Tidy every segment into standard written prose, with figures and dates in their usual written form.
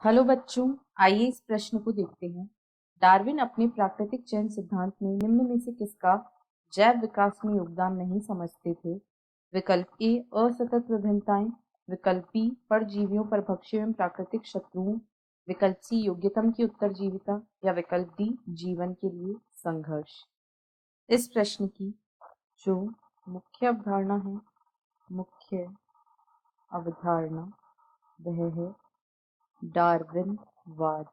Hello बच्चों, आइए इस प्रश्न को देखते हैं। डार्विन अपने प्राकृतिक चयन सिद्धांत में निम्न में से किसका जैव विकास में योगदान नहीं समझते थे? विकल्प ए असतत विभिन्नताएं, विकल्प बी परजीवियों परभक्षी एवं प्राकृतिक शत्रुओं, विकल्प सी योग्यतम की उत्तरजीविता या विकल्प डी जीवन के लिए संघर्ष। इस प्रश्न की जो मुख्य अवधारणा है, मुख्य अवधारणा वह है डार्विनवाद।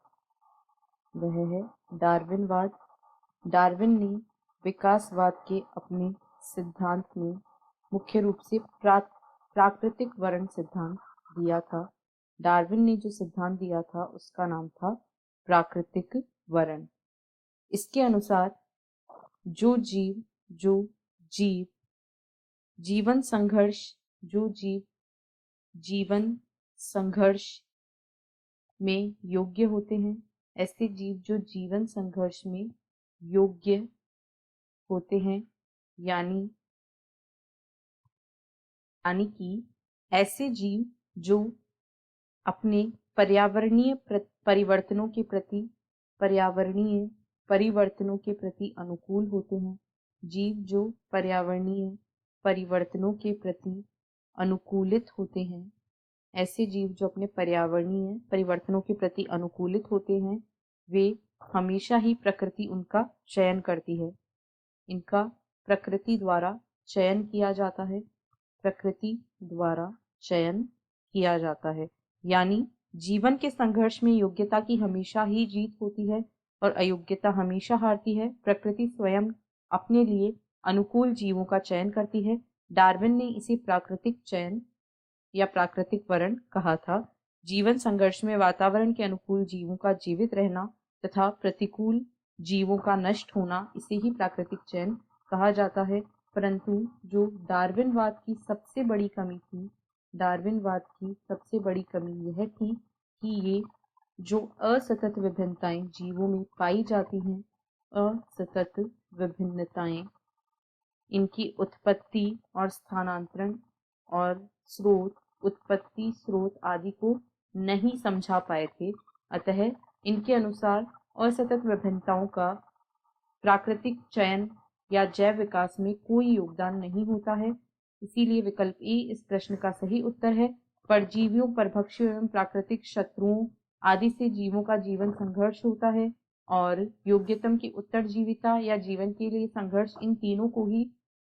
डार्विन ने विकासवाद के अपने सिद्धांत में मुख्य रूप से प्राकृतिक वर्ण सिद्धांत दिया था। डार्विन ने जो सिद्धांत दिया था उसका नाम था प्राकृतिक वर्ण। इसके अनुसार जो जीवन संघर्ष में योग्य होते हैं, ऐसे जीव जो जीवन संघर्ष में योग्य होते हैं, यानी कि ऐसे जीव जो अपने पर्यावरणीय परिवर्तनों के प्रति अनुकूल होते हैं। जीव जो पर्यावरणीय परिवर्तनों के प्रति अनुकूलित होते हैं, ऐसे जीव जो अपने पर्यावरणीय परिवर्तनों के प्रति अनुकूलित होते हैं, वे हमेशा ही प्रकृति उनका चयन करती है। इनका प्रकृति द्वारा चयन किया जाता है, यानी जीवन के संघर्ष में योग्यता की हमेशा ही जीत होती है और अयोग्यता हमेशा हारती है। प्रकृति स्वयं अपने लिए अनुकूल जीवों का चयन करती है। डार्विन ने इसे प्राकृतिक चयन या प्राकृतिक वर्ण कहा था। जीवन संघर्ष में वातावरण के अनुकूल जीवों का जीवित रहना तथा प्रतिकूल जीवों का नष्ट होना, इसे ही प्राकृतिक चयन कहा जाता है। परंतु जो डार्विनवाद की सबसे बड़ी कमी यह थी कि ये जो असतत विभिन्नताएं जीवों में पाई जाती हैं, असतत विभिन्नताएं, इनकी उत्पत्ति और स्थानांतरण और उत्पत्ति स्रोत आदि को नहीं समझा पाए थे। अतः इनके अनुसार असतत विभिन्नताओं का प्राकृतिक चयन या जैव विकास में कोई योगदान नहीं होता है। इसीलिए विकल्प ए इस प्रश्न का सही उत्तर है। परजीवियों, परभक्षियों एवं प्राकृतिक शत्रुओं आदि से जीवों का जीवन संघर्ष होता है और योग्यतम की उत्तरजीविता या जीवन के लिए संघर्ष, इन तीनों को ही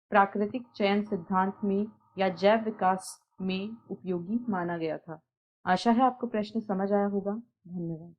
प्राकृतिक चयन सिद्धांत में या जैव विकास में उपयोगी माना गया था। आशा है आपको प्रश्न समझ आया होगा। धन्यवाद।